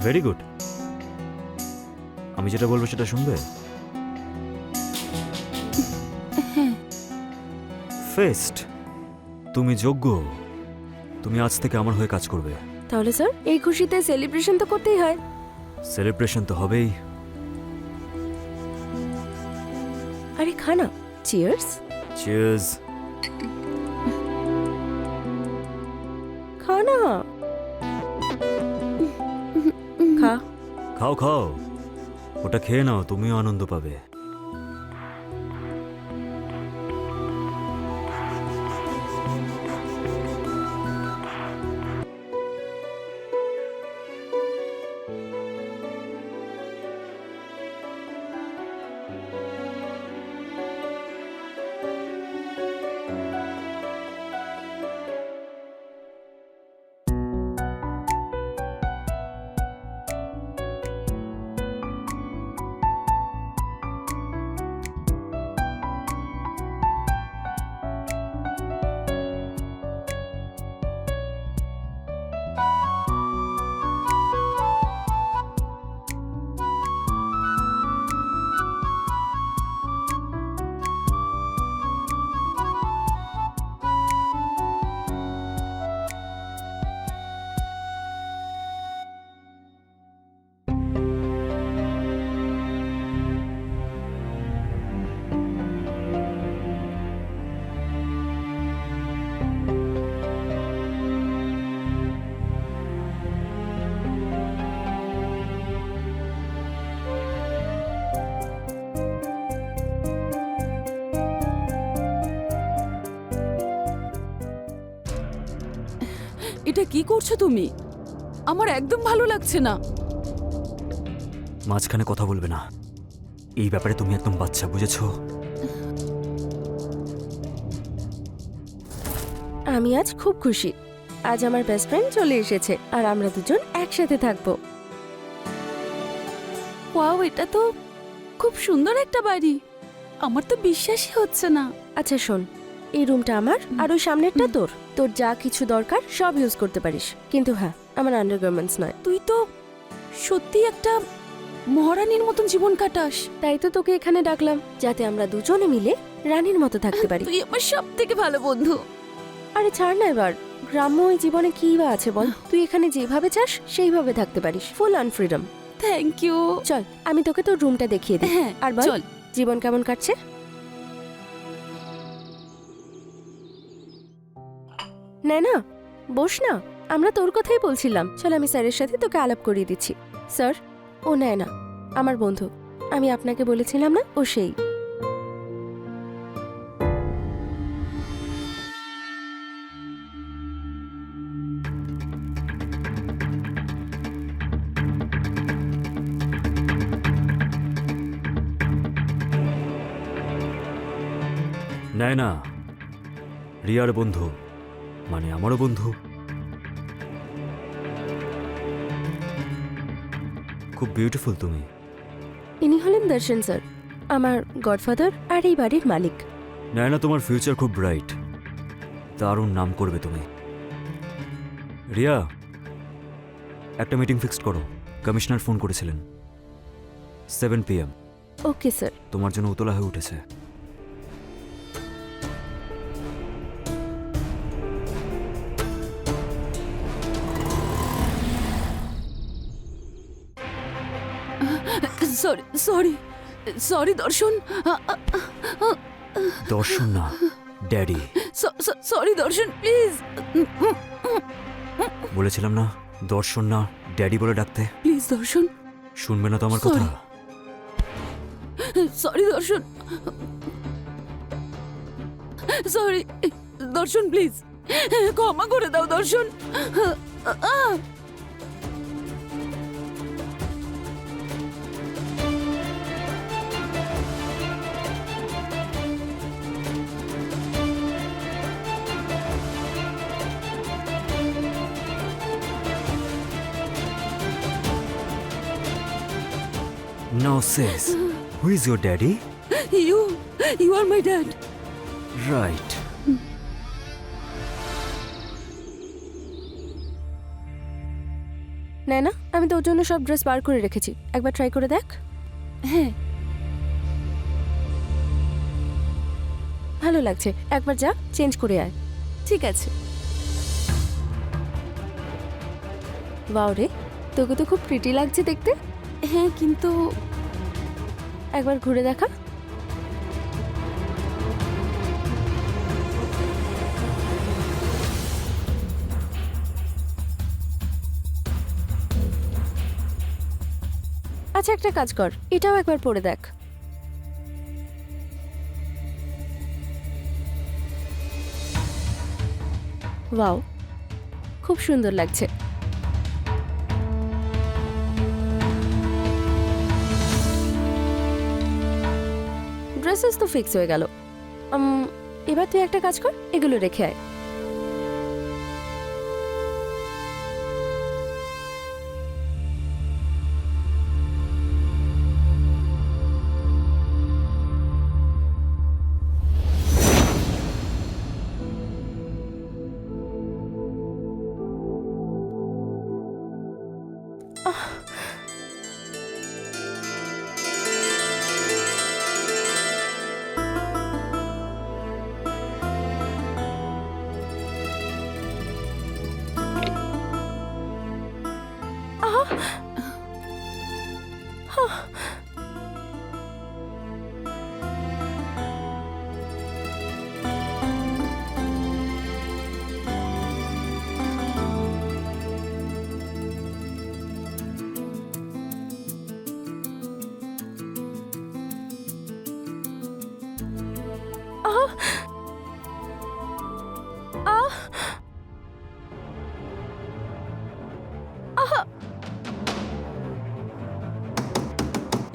Very good. আমি যেটা বলবো সেটা শুনবে? ফেস্ট, তুমি যোগ্য। তুমি আজ থেকে আমার হয়ে কাজ করবে। তাহলে স্যার এই খুশিতে সেলিব্রেশন তো করতেই হয়। সেলিব্রেশন তো হবেই। আরে খানা, চিয়ার্স। চিয়ার্স। খানা, খা। খাও খাও, ওটা খেয়ে নাও, তুমিও আনন্দ পাবে। এটা কি করছো তুমি? আমার একদম ভালো লাগছে না। মাঝখানে কথা বলবে না, এই ব্যাপারে তুমি একদম বাচ্চা, বুঝেছো? আমি আজ খুব খুশি। আজ আমার বেস্ট ফ্রেন্ড চলে এসেছে আর আমরা দুজন একসাথে থাকবো। ওয়াও, এটা তো খুব সুন্দর একটা বাড়ি। আমার তো বিশ্বাসই হচ্ছে না। আচ্ছা শোন, এই রুমটা আমার আর ওই সামনেরটা তোর। তোর যা কিছু দরকার সব ইউজ করতে পারিস, কিন্তু হ্যাঁ, আমার আন্ডারগার্মেন্টস নয়। তুই তো সত্যি একটা মহারানীর মতন জীবন কাটাস। তাই তো তোকে এখানে ডাকলাম, যাতে আমরা দুজনে মিলে রানীর মতো থাকতে পারি। তুই আমার সব থেকে ভালো বন্ধু। আরে ছাড় না এবার, গ্রাম্য ওই জীবনে কি বা আছে বল? তুই এখানে যেভাবে চাস সেইভাবে থাকতে পারিস, full on freedom. Thank you. চল আমি তোকে তোর রুমটা দেখিয়ে দিই। হ্যাঁ, আর বল, চল। জীবন কেমন কাটছে? না বস না, আমরা তোর কথাই বলছিলাম। চল আমি স্যারের সাথে তোকে আলাপ করিয়ে দিচ্ছি। স্যার, ও না, আমার বন্ধু। আমি আপনাকে বলেছিলাম না, ও সেই। নায়না, রিয়ার বন্ধু, মানে আমারও বন্ধু। খুব বিউটিফুল তুমি। ইনি হলেন দর্শন স্যার, আমার গডফাদার আর এই বাড়ির মালিক। নায়না, তোমার ফিউচার খুব ব্রাইট, দারুণ নাম করবে তুমি। রিয়া, একটা মিটিং ফিক্সড করো। কমিশনার ফোন করেছিলেন, 7 PM। Okay sir. তোমার জন্য উতলা হয়ে উঠেছে। সরি সরি সরি দর্শন। দর্শন না, ড্যাডি। সরি দর্শন, প্লিজ। বলেছিলাম না, দর্শন না, ড্যাডি বলে ডাকতে। প্লিজ দর্শন। শুনবে না তো আমার কথা? সরি দর্শন, সরি দর্শন, প্লিজ ক্ষমা করে দাও দর্শন। Now says, who is your daddy? You are my dad. Right. না আমি তোর জন্য সব ড্রেস বার করে রেখেছি, একবার ট্রাই করে দেখ। হ্যাঁ, ভালো লাগছে, একবার যা চেঞ্জ করে আয়। ঠিক আছে। ওয়াও রে, তোকে তো খুব প্রিটি লাগছে দেখতে। হ্যাঁ, কিন্তু একবার ঘুরে দেখা। আচ্ছা একটা কাজ কর, এটাও একবার পরে দেখ। ওয়াও, খুব সুন্দর লাগছে। ড্রেসেস তো ফিক্স হয়ে গেল। এবার তুই একটা কাজ কর, এগুলো রেখে আয়।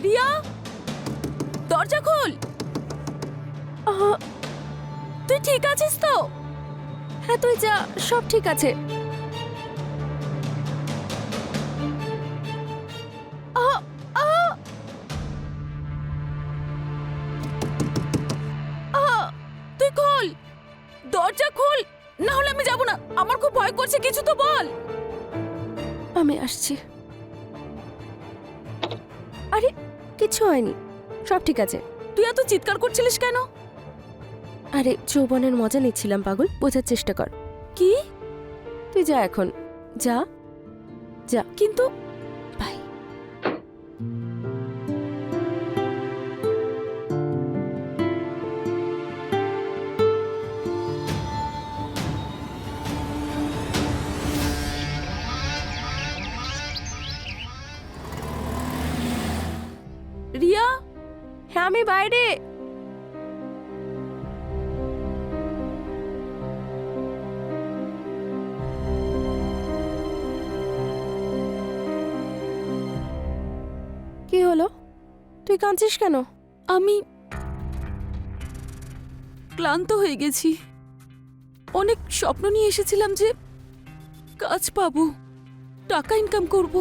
রিয়া, দরজা খোল। তুই ঠিক আছিস তো? হ্যাঁ তুই যা, সব ঠিক আছে। তুই খোল, দরজা খোল, না হলে আমি যাব না। আমার খুব ভয় করছে, কিছু তো বল। আমি আসছি। আরে কিছু হয়নি, সব ঠিক আছে। তুই এত চিৎকার করছিলিস কেন? আরে যৌবনের মজা নিচ্ছিলাম পাগল, বোঝার চেষ্টা কর। কি? তুই যা এখন, যা যা। কিন্তু বাই। রিয়া, হ্যাঁ আমি বাইরে। কি হলো, তুই কাঁদছিস কেন? আমি ক্লান্ত হয়ে গেছি। অনেক স্বপ্ন নিয়ে এসেছিলাম যে কাজ পাবো, টাকা ইনকাম করব,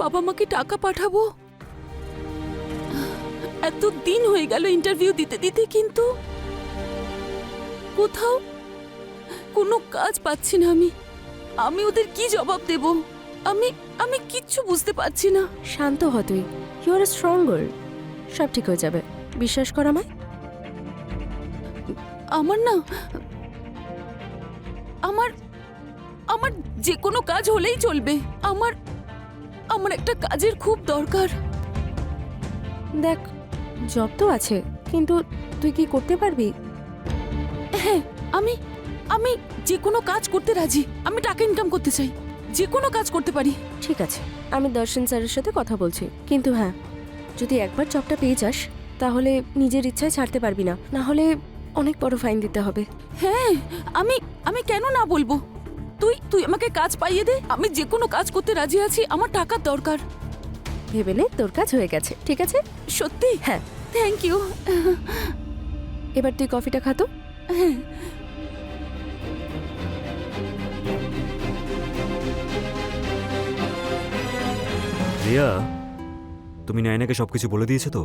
বাবা মাকে টাকা পাঠাবো। এত দিন হয়ে গেল ইন্টারভিউ দিতে দিতে, কিন্তু কোথাও কোনো কাজ পাচ্ছি না। আমি ওদের কি জবাব দেব? আমি আমি কিচ্ছু বুঝতে পারছি না। শান্ত হ তুই, ইউ আর স্ট্রং গার্ল, সব ঠিক হয়ে যাবে, বিশ্বাস কর আমায়। আমার না, আমার আমার যে কোনো কাজ হলেই চলবে। আমার আমার একটা কাজের খুব দরকার। দেখ, জব তো আছে, কিন্তু তুই কি করতে পারবি? হ্যাঁ, আমি আমি যে কোনো কাজ করতে রাজি। আমি টাকা ইনকাম করতে চাই, যে কোনো কাজ করতে পারি। ঠিক আছে, আমি দর্শন স্যারের সাথে কথা বলছি, কিন্তু হ্যাঁ, যদি একবার জবটা পেয়ে যাস তাহলে নিজের ইচ্ছায় ছাড়তে পারবি না, না হলে অনেক বড় ফাইন দিতে হবে। হ্যাঁ, আমি আমি কেন না বলবো? তুই তুই আমাকে কাজ পাইয়ে দে, আমি যে কোনো কাজ করতে রাজি আছি। আমার টাকার দরকার। ভেবে নে, তোর কাজ হয়ে গেছে, ঠিক আছে? সত্যি? হ্যাঁ। Thank you. এবার তুই কফিটা খাতো। হ্যাঁ। রিয়া, তুমি নায়নাকে সবকিছু বলে দিয়েছো তো?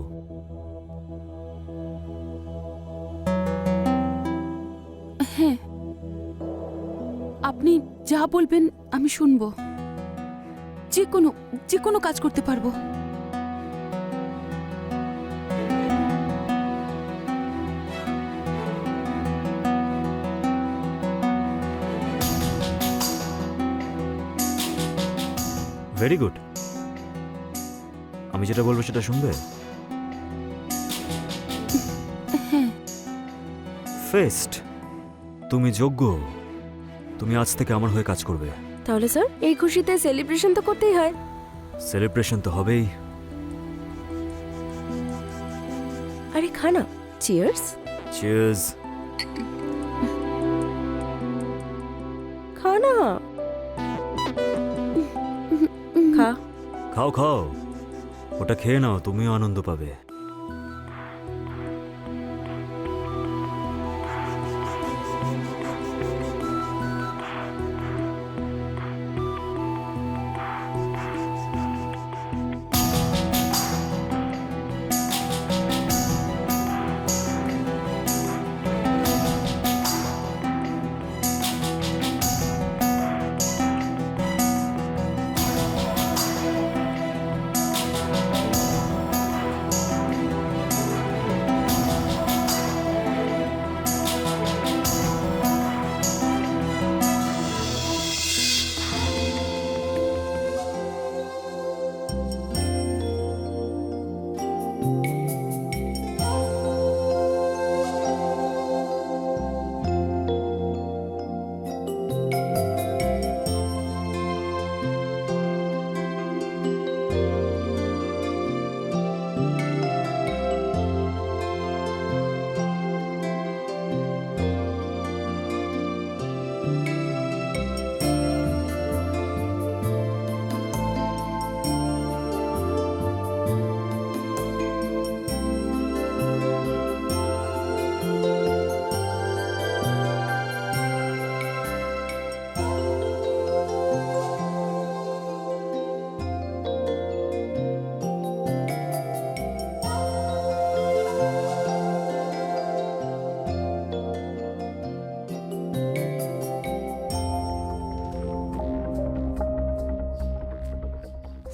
হ্যাঁ, আপনি যা বলবেন আমি শুনবো। যে কোনো কাজ করতে পারবো। Very good. আমি যেটা বলবো সেটা শুনবে? ফেস্ট, তুমি যোগ্য। তুমি আজ থেকে আমার হয়ে কাজ করবে। তাহলে স্যার এই খুশিতে সেলিব্রেশন তো করতেই হয়। সেলিব্রেশন তো হবেই। আরে খানা, চিয়ার্স। চিয়ার্স। খানা, খা। খাও খাও, ওটা খেয়ে নাও, তুমিও আনন্দ পাবে।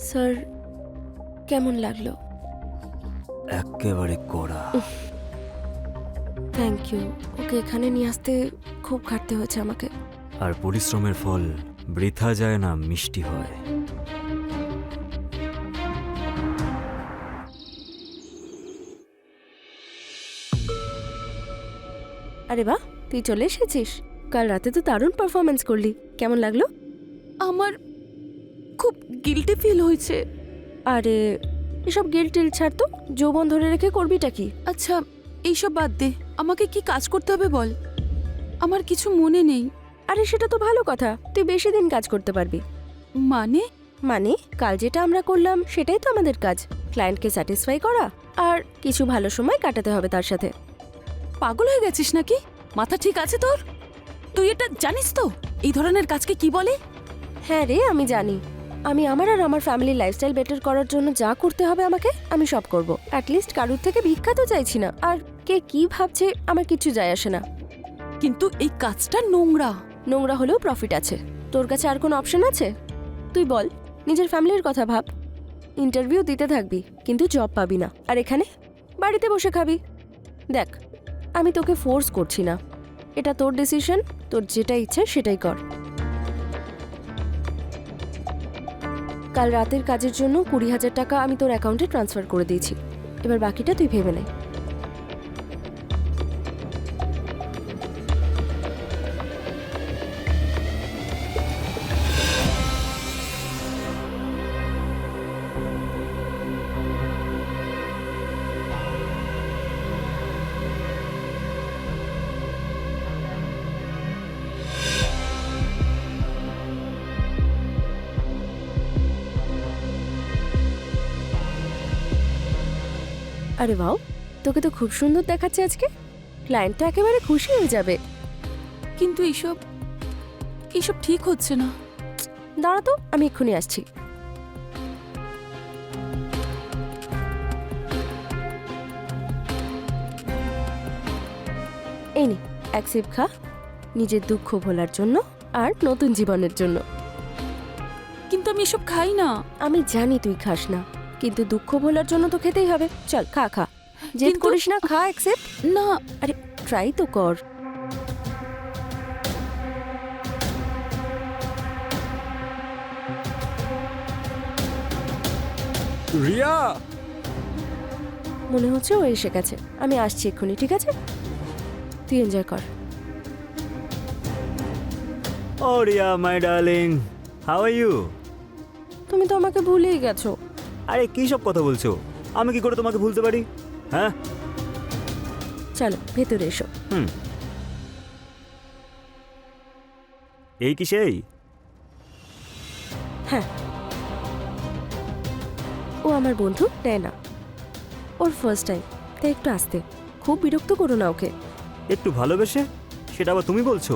স্যার কেমন লাগলো? একেবারে কড়া। Thank you. ওকে এখানে নিয়ে আসতে খুব খাটতে হয়েছে আমাকে। আর পরিশ্রমের ফল বৃথা যায় না, মিষ্টি হয়। আরে বাহ, তুই চলে এসেছিস। কাল রাতে তো দারুণ পারফরমেন্স করলি, কেমন লাগলো? আমার খুব গিল্টি ফিল হয়েছে। আরে এসব গিল টিল ছাড় তো, যৌবন ধরে রেখে করবিটা কি? আচ্ছা এইসব বাদ দে, আমাকে কি কাজ করতে হবে বল। আমার কিছু মনে নেই। আরে সেটা তো ভালো কথা, তুই বেশি দিন কাজ করতে পারবি। মানে? মানে কাল যেটা আমরা করলাম সেটাই তো আমাদের কাজ, ক্লায়েন্টকে স্যাটিসফাই করা আর কিছু ভালো সময় কাটাতে হবে তার সাথে। পাগল হয়ে গেছিস নাকি? মাথা ঠিক আছে তোর? তুই এটা জানিস তো এই ধরনের কাজকে কি বলে? হ্যাঁ রে, আমি জানি। আমি আমার আর আমার ফ্যামিলির লাইফস্টাইল বেটার করার জন্য যা করতে হবে আমাকে, আমি সব করব। অ্যাটলিস্ট কারুর থেকে ভিক্ষা তো চাইছি না। আর কে কি ভাবছে আমার কিছু যায় আসে না। কিন্তু এই কাজটা নোংরা। নোংরা হলেও প্রফিট আছে। তোর কাছে আর কোনো অপশন আছে? তুই বল, নিজের ফ্যামিলির কথা ভাব। ইন্টারভিউ দিতে থাকবি কিন্তু জব পাবি না, আর এখানে বাড়িতে বসে খাবি। দেখ, আমি তোকে ফোর্স করছি না, এটা তোর ডিসিশন। তোর যেটা ইচ্ছে সেটাই কর। কাল রাতের কাজের জন্য 20,000 টাকা আমি তোর অ্যাকাউন্টে ট্রান্সফার করে দিয়েছি। এবার বাকিটা তুই ভেবে নে। আরে বাও, তোকে তো খুব সুন্দর দেখাচ্ছে আজকে। ক্লায়েন্ট তো একেবারে খুশি হয়ে যাবে। কিন্তু এইসব ঠিক হচ্ছে না। দাঁড়া তো, আমি এক্ষুনি আসছি। এই নে, এক সিপ খা, নিজের দুঃখ ভোলার জন্য আর নতুন জীবনের জন্য। কিন্তু কিন্তু আমি এসব খাই না। আমি জানি তুই খাস না, কিন্তু দুঃখ ভোলার জন্য তো খেতেই হবে। চল খা খা, জেদ কিন্তু- করিস না, খা অ্যাকসেপ্ট। না, আরে ট্রাই তো কর। রিয়া! মনে হচ্ছে ও এসে গেছে। আমি আসছি এক্ষুনি, ঠিক আছে? তুই এনজয় কর। ও Riya my darling, how are you? তুমি তো আমাকে ভুলেই গেছো। আরে কী সব কথা বলছো? আমি কি করে তোমাকে ভুলতে পারি? হ্যাঁ। চলো ভেতরে এসো। এই কি সেই? হ্যাঁ, ও আমার বন্ধু না, ওর ফার্স্ট টাইম, তাই একটু আসতে। খুব বিরক্ত করো না ওকে। একটু ভালোবেসে? সেটা আবার তুমি বলছো?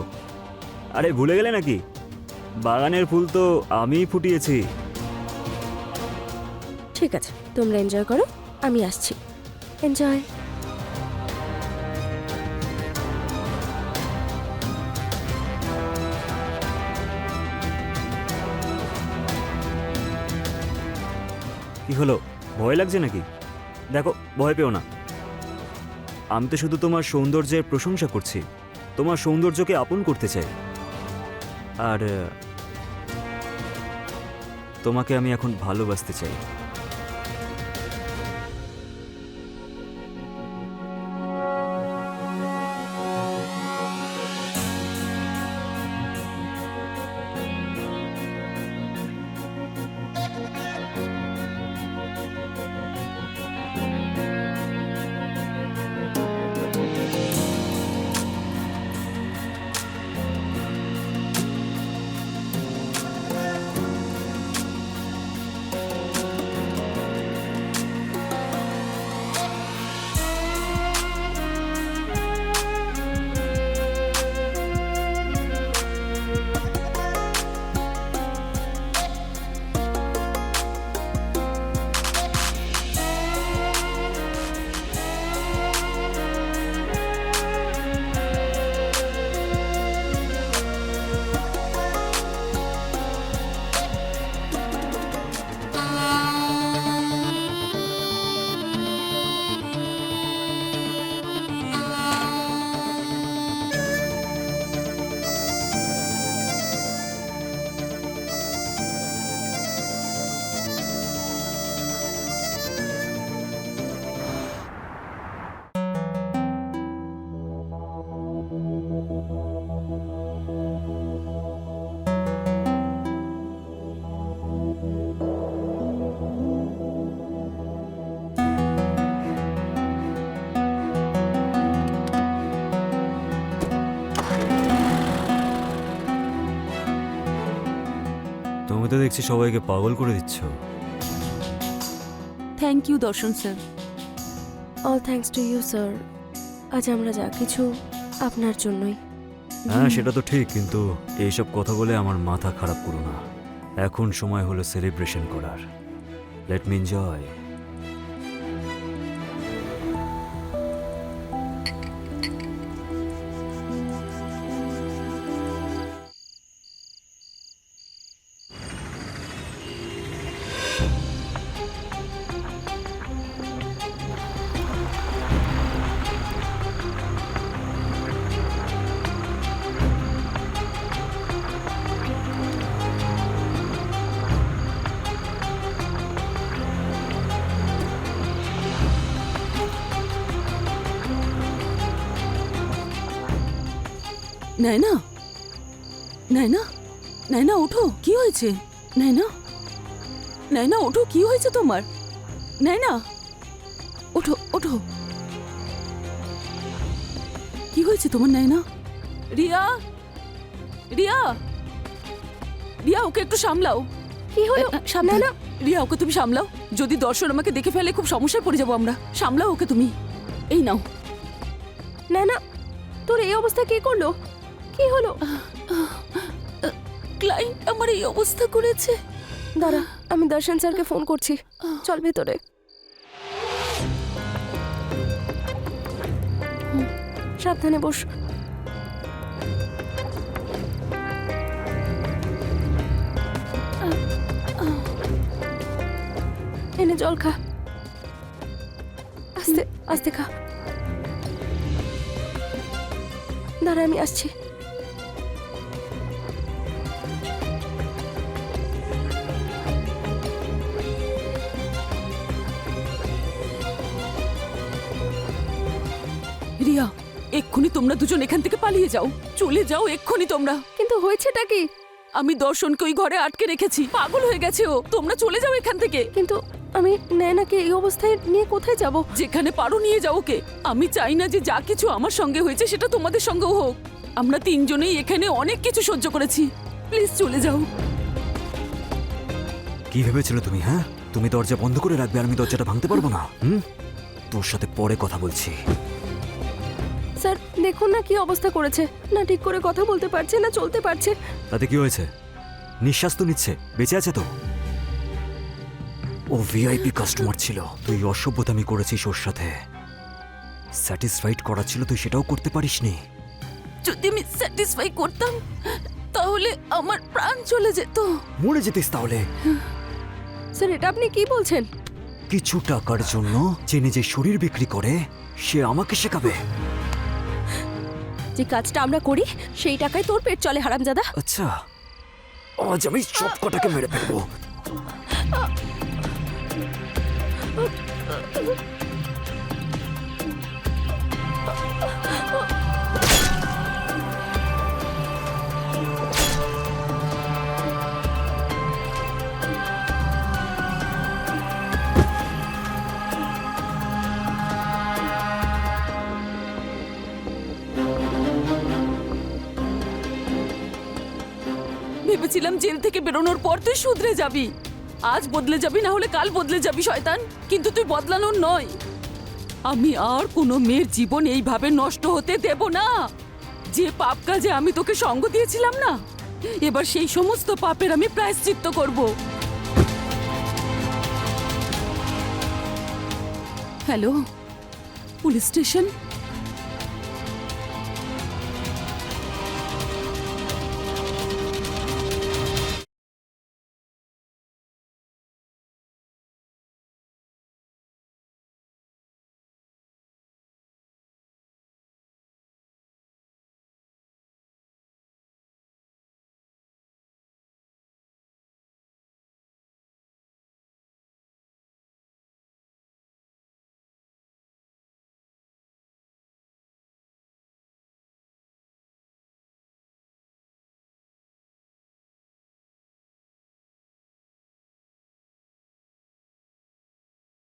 আরে ভুলে গেলে নাকি? বাগানের ফুল তো আমিই ফুটিয়েছি। ঠিক আছে, তোমরা এনজয় করো, আমি আসছি। এনজয়। কি হলো, ভয় লাগছে নাকি? দেখো, ভয় পেও না। আমি তো শুধু তোমার সৌন্দর্যের প্রশংসা করছি, তোমার সৌন্দর্যকে আপন করতে চাই। আর তোমাকে আমি এখন ভালোবাসতে চাই। তুমি তো দেখছি সবাইকে পাগল করে দিচ্ছ। Thank you Darshan sir. All thanks to you sir. আজ আমরা যা কিছু আপনার জন্যই। হ্যাঁ, সেটা তো ঠিক, কিন্তু এইসব কথা বলে আমার মাথা খারাপ করো না। এখন সময় হলো সেলিব্রেশন করার। Let me enjoy. Naina, Naina, Naina ওঠো, কি হয়েছে? নায়না, নায়না ওঠো, কি হয়েছে তোমার? নায়না ওঠো, ওঠো, কি হয়েছে তোমার নায়না? রিয়া, রিয়া, রিয়া ওকে একটু সামলাও। কি হলো? সাবধান। না, রিয়া ওকে তুমি সামলাও, যদি দর্শন আমাকে দেখে ফেলে খুব সমস্যায় পড়ে যাবো আমরা। সামলাও ওকে তুমি। এই নাও। না, তোর এই অবস্থা কে করলো? কি হলো? ক্লায়েন্ট আমার এই অবস্থা করেছে। দাঁড়া, আমি দর্শন স্যারকে ফোন করছি। চল ভেতরে। সাবধানে বস। এনে জল খা, আস্তে আস্তে খা। দাঁড়া, আমি আসছি। রিয়া, এক্ষুনি তোমরা দুজন এখান থেকে পালিয়ে যাও, চলে যাও এক্ষুনি তোমরা। কিন্তু হয়েছেটা কি? আমি দর্শনকে ওই ঘরে আটকে রেখেছি, পাগল হয়ে গেছে ও। তোমরা চলে যাও এখান থেকে। কিন্তু আমি নয়নাকে এই অবস্থায় নিয়ে কোথায় যাব? যেখানে পারো নিয়ে যাও ওকে। আমি চাই না যে যা কিছু আমার সঙ্গে হয়েছে সেটা তোমাদের সঙ্গেও হোক। আমরা তিনজনেই এখানে অনেক কিছু সহ্য করেছি, প্লিজ চলে যাও। কি ভেবেছিলে তুমি? হ্যাঁ, তুমি দরজা বন্ধ করে রাখবে আর আমি দরজাটা ভাঙতে পারবো না? তোর সাথে পরে কথা বলছি। স্যার দেখুন না কি অবস্থা করেছে, না ঠিক করে কথা বলতে পারছে না চলতে পারছে। তাতে কি হয়েছে? নিঃশ্বাস তো নিচ্ছে, বেঁচে আছে তো। ও ভিআইপি কাস্টমার ছিল, তুই অসভ্যতামি করেছিস ওর সাথে। স্যাটিসফাইড করা ছিল, তুই সেটাও করতে পারিসনি। যদি আমি স্যাটিসফাই করতাম তাহলে আমার প্রাণ চলে যেত। মরে যেতিস তাহলে। স্যার এটা আপনি কি বলছেন? কিছু টাকার জন্য যে নিজের শরীর বিক্রি করে সে আমাকে শেখাবে? যে কাজটা আমরা করি সেই টাকায় তোর পেট চলে, হারামজাদা। আচ্ছা, আজ আমি সব কটাকে মেরে ফেলবো। ভেবেছিলাম জেল থেকে বেরোনোর পর তুই শুধরে যাবি, আজ বদলে যাবি, না হলে কাল বদলে যাবি শয়তান। কিন্তু তুই বদলানোর নয়। আমি আর কোনো মেয়ের জীবন এইভাবে নষ্ট হতে দেব না। যে পাপ কাজে আমি তোকে সঙ্গ দিয়েছিলাম না, এবার সেই সমস্ত পাপের আমি প্রায়শ্চিত্ত করব। Hello, police station?